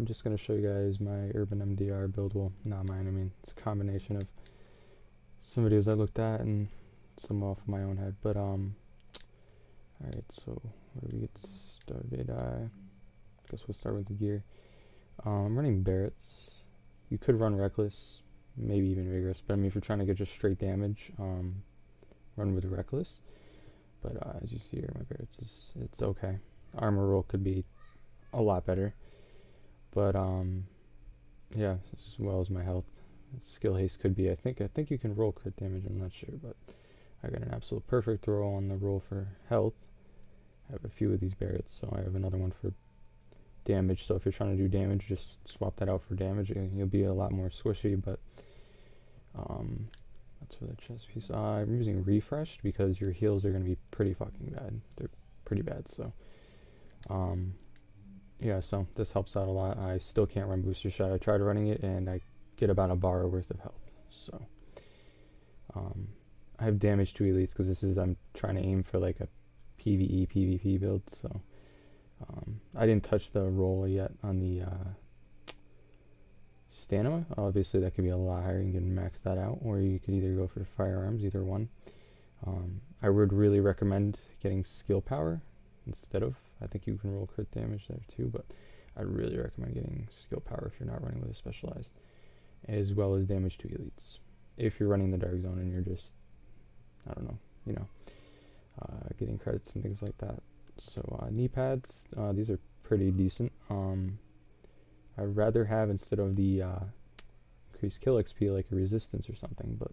I'm just going to show you guys my Urban MDR build. Well, not mine, I mean, it's a combination of some videos I looked at and some off my own head. But, alright, so where do we get started? I guess we'll start with the gear. I'm running Barrett's. You could run Reckless, maybe even Vigorous, but I mean, if you're trying to get just straight damage, run with Reckless. But as you see here, my Barrett's it's okay. Armor roll could be a lot better, but yeah, as well as my health. Skill haste could be. I think you can roll crit damage. I'm not sure, but I got an absolute perfect roll on the roll for health. I have a few of these Barretts, so I have another one for damage. So if you're trying to do damage, just swap that out for damage, and you'll be a lot more squishy. But that's for the chest piece. I'm using refreshed because your heals are going to be pretty fucking bad. They're pretty bad. So yeah, so this helps out a lot. I still can't run booster shot. I tried running it and I get about a bar worth of health. So I have damage to elites because I'm trying to aim for like a PvE PvP build. So I didn't touch the roll yet on the stamina. Obviously that could be a lot higher. You can max that out, or you could either go for firearms, either one. I would really recommend getting skill power instead of, I think you can roll crit damage there too, but I'd really recommend getting skill power if you're not running with a specialized, as well as damage to elites. If you're running the dark zone and you're just, I don't know, getting credits and things like that. So knee pads, these are pretty decent. I'd rather have, instead of the increased kill XP, like a resistance or something, but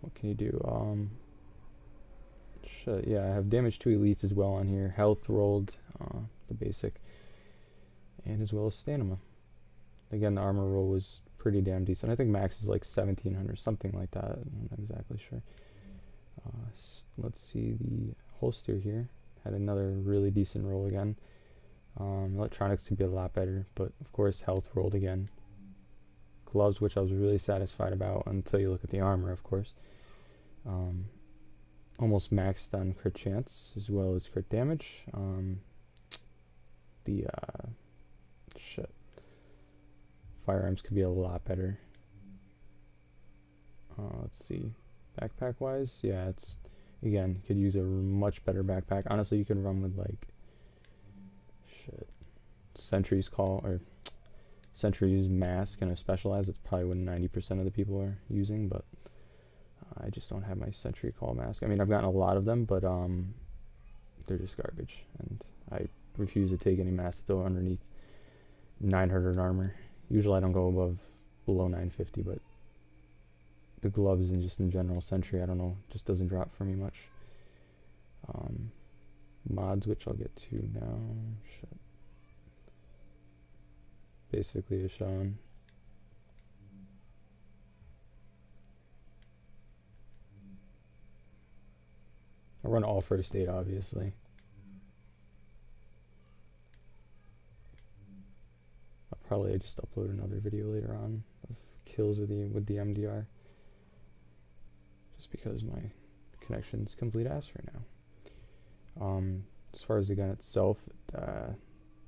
what can you do? Yeah, I have damage to elites as well on here. Health rolled, the basic, and as well as stamina. Again, the armor roll was pretty damn decent. I think max is like 1700, something like that. I'm not exactly sure. Let's see, the holster here had another really decent roll again. Electronics could be a lot better, but of course health rolled again. Gloves, which I was really satisfied about until you look at the armor, of course. Almost maxed on crit chance as well as crit damage. Firearms could be a lot better. Let's see, backpack wise, yeah, it's, again, could use a much better backpack. Honestly, you could run with like Sentry's call, or Sentry's mask and a specialized. It's probably what 90% of the people are using, but I just don't have my Sentry call mask. I mean, I've gotten a lot of them, but they're just garbage, and I refuse to take any masks that's underneath 900 armor. Usually I don't go below 950, but the gloves and just in general Sentry, I don't know, just doesn't drop for me much. Mods, which I'll get to now. Basically is shown. I run all first aid, obviously. I'll probably just upload another video later on of kills with the MDR, just because my connection's complete ass right now. As far as the gun itself,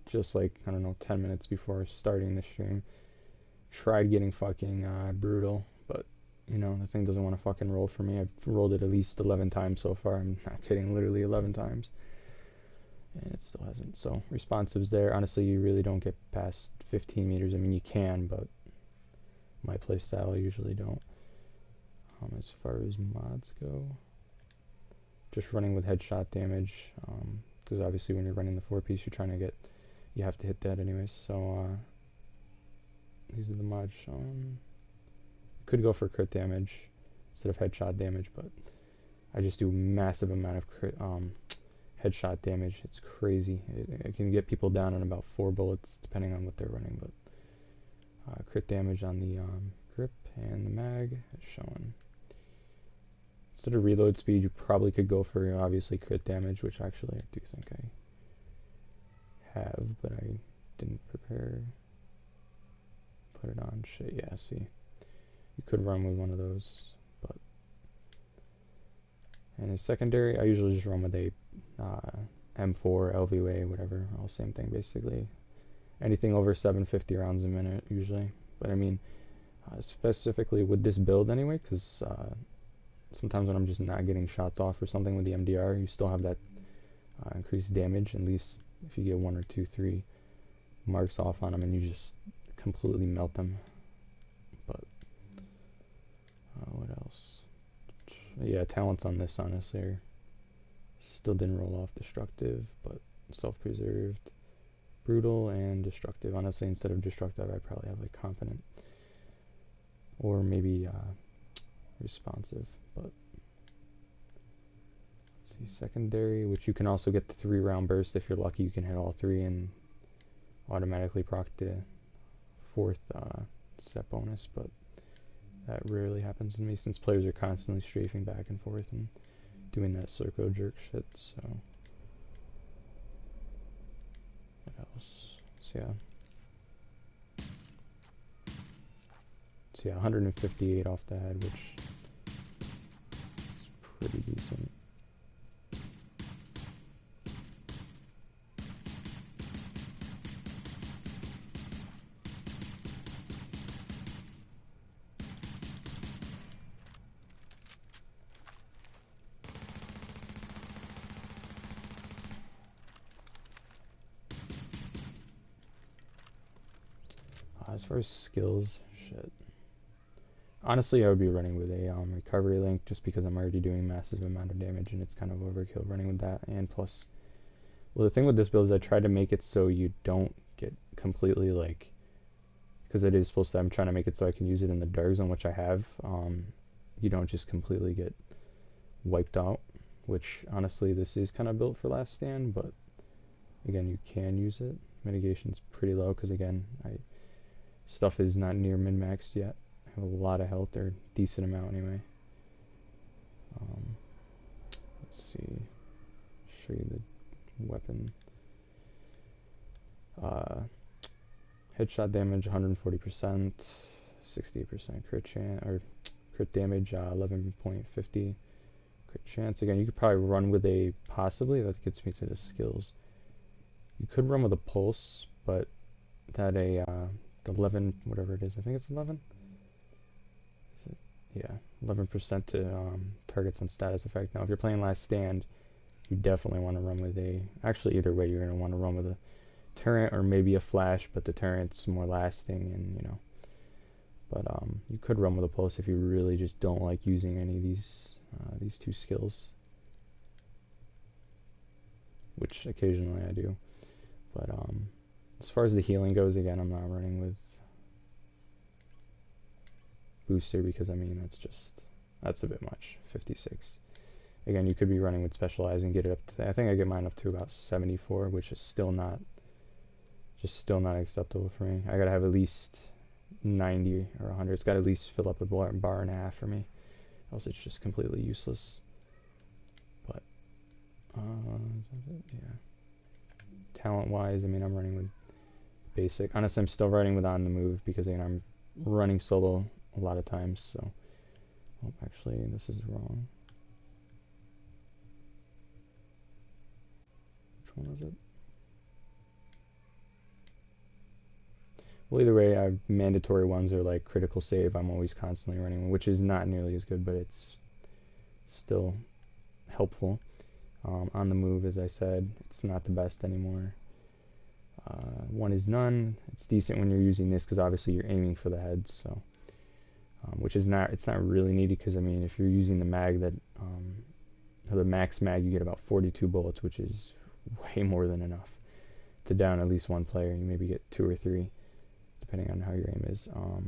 just like, I don't know, 10 minutes before starting the stream, tried getting fucking brutal, but you know, the thing doesn't want to fucking roll for me. I've rolled it at least 11 times so far. I'm not kidding, literally 11 times. And it still hasn't. So responsive's there. Honestly, you really don't get past 15 meters. I mean, you can, but my playstyle usually don't. As far as mods go, just running with headshot damage, because obviously when you're running the 4-piece, you have to hit that anyways. So these are the mods shown. Could go for crit damage instead of headshot damage, but I just do massive amount of headshot damage. It's crazy. It can get people down in about 4 bullets depending on what they're running, but crit damage on the grip and the mag is shown. Instead of reload speed, you probably could go for, obviously, crit damage, which actually I do think I have, but I didn't prepare. Put it on. Shit, yeah, see. You could run with one of those, but... And as secondary, I usually just run with a M4, LVA, whatever, all same thing, basically. anything over 750 rounds a minute usually. But I mean, specifically with this build anyway, because sometimes when I'm just not getting shots off or something with the MDR, you still have that increased damage, at least if you get 1 or 2, 3 marks off on them and you just completely melt them. But what else? Yeah, talents on this honestly are still didn't roll off destructive, but self-preserved, brutal, and destructive. Honestly, instead of destructive, I probably have like confident or maybe responsive. But let's see, secondary, which you can also get the 3-round burst if you're lucky. You can hit all 3 and automatically proc the 4th set bonus, but that rarely happens to me since players are constantly strafing back and forth and doing that circle jerk shit. So what else? So yeah, 158 off the head, which is pretty decent. As far as skills, shit. Honestly, I would be running with a recovery link just because I'm already doing massive amount of damage and it's kind of overkill running with that. And plus, well, the thing with this build is I tried to make it so you don't get completely like, because it is supposed to, I'm trying to make it so I can use it in the dark zone, which I have. You don't just completely get wiped out, which honestly this is kind of built for last stand, but again, you can use it. Mitigation's pretty low because again, stuff is not near min-maxed yet. I have a lot of health, or decent amount anyway. Let's see. Show you the weapon. Headshot damage 140%, 68% crit chance, or crit damage 11.50 crit chance. Again, you could probably run with a, possibly, that gets me to the skills. You could run with a pulse, but that 11, whatever it is, I think it's 11. Is it? Yeah, 11% to targets on status effect. Now, if you're playing Last Stand, you definitely want to run with a, actually either way, you're going to want to run with a turret or maybe a flash, but the turret's more lasting, and you know. But you could run with a pulse if you really just don't like using any of these 2 skills, which occasionally I do. But as far as the healing goes, again, I'm not running with booster because I mean that's a bit much. 56. Again, you could be running with specialized and get it up to, I think I get mine up to about 74, which is still not acceptable for me. I gotta have at least 90 or 100. It's gotta at least fill up a bar and a half for me, else it's just completely useless. But yeah. Talent wise, I mean, I'm running with basic. Honestly, I'm still running with on the move because again, I'm running solo a lot of times. So, oh, actually, this is wrong. Which one was it? Well, either way, mandatory ones are like critical save. I'm always constantly running, which is not nearly as good, but it's still helpful. On the move, as I said, it's not the best anymore. One is none. It's decent when you're using this because obviously you're aiming for the heads, so which is not, it's not really needed because I mean if you're using the mag that the max mag, you get about 42 bullets, which is way more than enough to down at least one player. You maybe get 2 or 3 depending on how your aim is. Let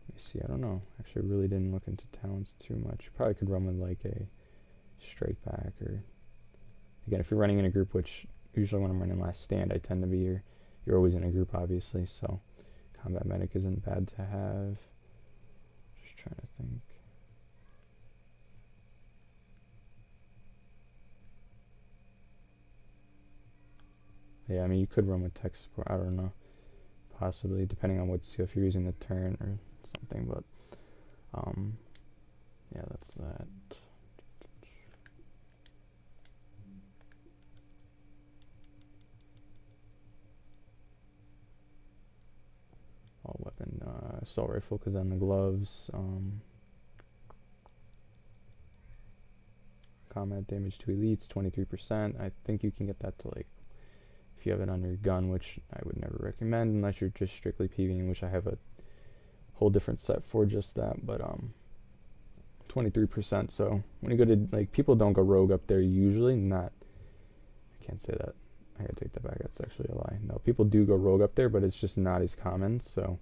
me see, I don't know. Actually, I really didn't look into talents too much. Probably could run with like a strike back, or again, if you're running in a group, which usually when I'm running Last Stand, I tend to be, you're always in a group, obviously, so combat medic isn't bad to have. Just trying to think. Yeah, I mean, you could run with tech support, I don't know. Possibly, depending on what skill, if you're using the turret or something, but yeah, that's that. assault rifle, because then the gloves, combat damage to elites 23%. I think you can get that to like, if you have it on your gun, which I would never recommend unless you're just strictly PvPing, which I have a whole different set for just that, but 23%. So when you go to, like, people don't go rogue up there usually. Not, I can't say that, I gotta take that back, that's actually a lie. No, people do go rogue up there, but it's just not as common. So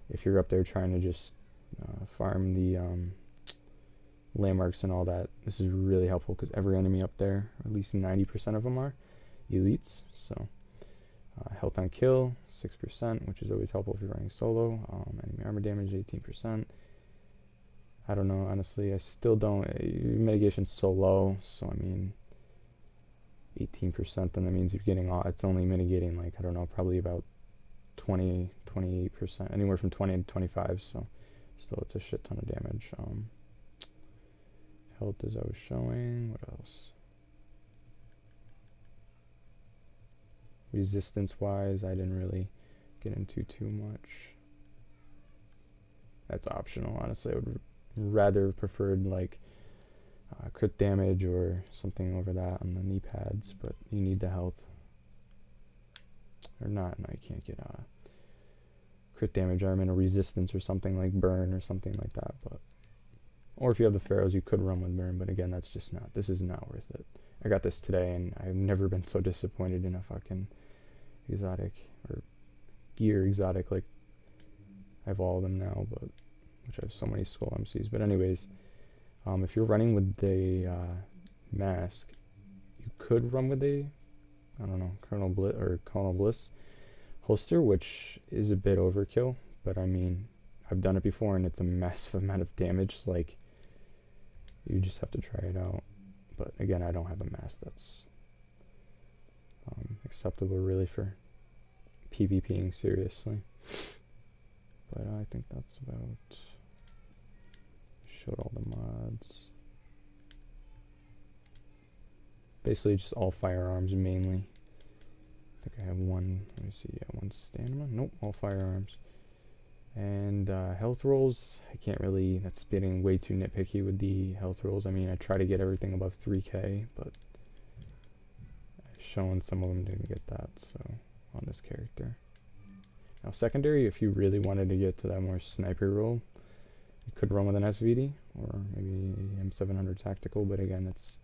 if you're up there trying to just farm the landmarks and all that, this is really helpful, because every enemy up there, or at least 90% of them, are elites. So health on kill 6%, which is always helpful if you're running solo. Enemy armor damage 18%. I don't know, honestly, I still don't, mitigation's so low, so I mean 18%, then that means you're getting all, it's only mitigating like, I don't know, probably about 28%, anywhere from 20 to 25, so still it's a shit ton of damage. Health, as I was showing, what else? Resistance wise, I didn't really get into too much. That's optional, honestly. I would rather preferred like crit damage or something over that on the knee pads, but you need the health. Or not, no, you can't get crit damage, or I mean a resistance or something like burn or something like that, but or if you have the pharaohs, you could run with burn, but again, that's just not, this is not worth it. I got this today, and I've never been so disappointed in a fucking exotic, or gear exotic, like, I have all of them now, but, which I have so many skull MCs, but anyways, if you're running with the mask, you could run with a, I don't know, Colonel Bliss holster, which is a bit overkill, but I mean, I've done it before, and it's a massive amount of damage, like, you just have to try it out. But again, I don't have a mask that's acceptable really for PvPing seriously. But I think that's about, showed all the mods. Basically just all firearms mainly. I think I have one, let me see, yeah, one stamina. Nope, all firearms. And health rolls, I can't really, that's getting way too nitpicky with the health rolls. I mean, I try to get everything above 3k, but showing some of them didn't get that, so, on this character. Now secondary, if you really wanted to get to that more sniper role, you could run with an SVD, or maybe M700 tactical, but again, it's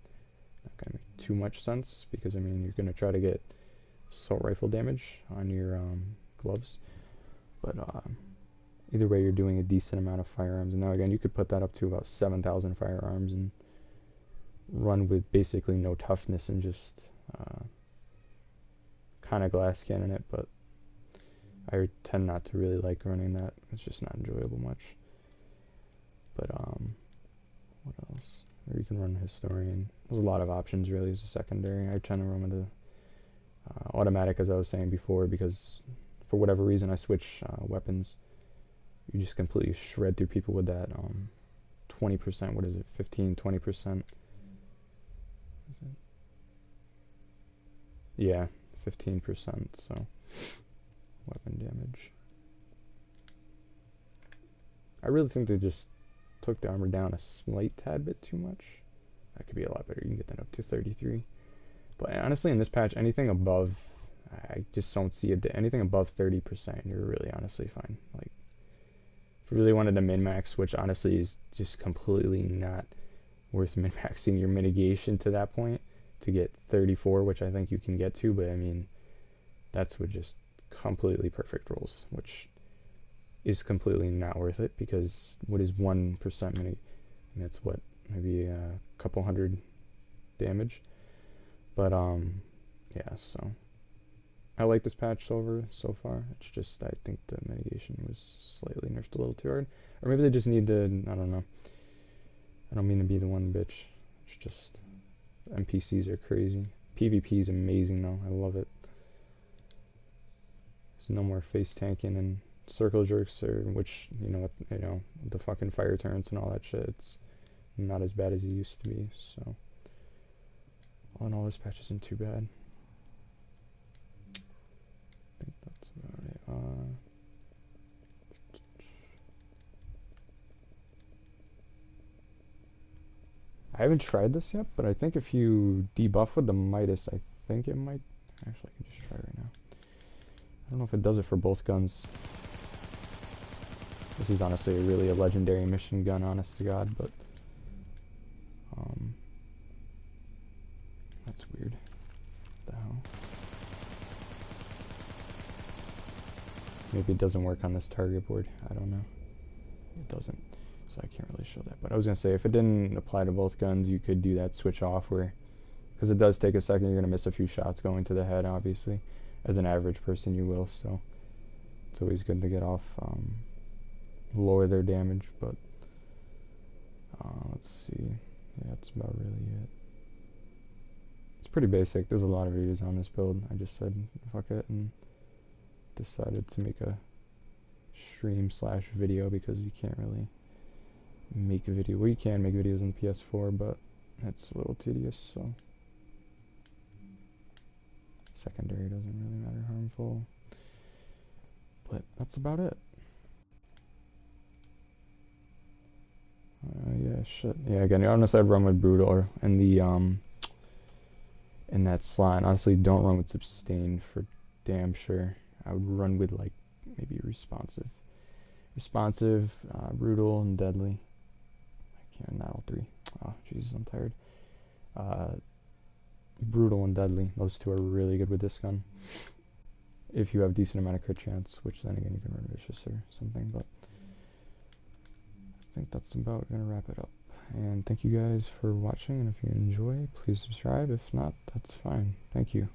not going to make too much sense, because I mean, you're going to try to get assault rifle damage on your gloves, but either way, you're doing a decent amount of firearms. And now again, you could put that up to about 7,000 firearms and run with basically no toughness and just kind of glass cannon it, but I tend not to really like running that. It's just not enjoyable much. But what else? Or you can run historian. There's a lot of options really as a secondary. I tend to run with the automatic, as I was saying before, because for whatever reason I switch weapons. You just completely shred through people with that 20%, what is it, 15, 20%? Is it? Yeah, 15%, so weapon damage. I really think they just took the armor down a slight tad bit too much. That could be a lot better. You can get that up to 33. But honestly, in this patch, anything above, I just don't see it. Anything above 30%, you're really honestly fine. Like, if you really wanted to min-max, which honestly is just completely not worth min-maxing your mitigation to that point, to get 34, which I think you can get to, but I mean, that's with just completely perfect rolls, which is completely not worth it, because what is 1% mini? And that's what, maybe a couple hundred damage. But yeah, so I like this patch so far. It's just, I think the mitigation was slightly nerfed a little too hard. Or maybe they just need to, I don't know. I don't mean to be the one bitch. It's just, NPCs are crazy. PvP is amazing though, I love it. There's no more face tanking and circle jerks, or which, the fucking fire turrets and all that shit. It's not as bad as it used to be, so. All in all, this patch isn't too bad. I think that's about it. haven't tried this yet, but I think if you debuff with the Midas, I think it might... Actually, I can just try right now. I don't know if it does it for both guns. This is honestly really a legendary mission gun, honest to God, but... that's weird. What the hell? Maybe it doesn't work on this target board. I don't know. It doesn't, so I can't really show that. But I was going to say, if it didn't apply to both guns, you could do that switch off where... Because it does take a second, you're going to miss a few shots going to the head, obviously. As an average person, you will, so... It's always good to get off, lower their damage, but... let's see. Yeah, that's about really it. It's pretty basic. There's a lot of videos on this build. I just said, fuck it, and decided to make a stream/video because you can't really make a video. Well, you can make videos on the PS4, but it's a little tedious, so secondary doesn't really matter, harmful. But that's about it. Yeah, shit. Yeah, again, honestly, I'd run with Brutal or in the in that slot. Honestly, don't run with Sustain for damn sure. I would run with like maybe Responsive, Brutal, and Deadly. I can't, not all three. Oh, Jesus, I'm tired. Brutal and Deadly. Those two are really good with this gun. If you have decent amount of crit chance, which then again you can run Vicious or something, but I think that's about gonna wrap it up. And thank you guys for watching, and if you enjoy, please subscribe. If not, that's fine. Thank you.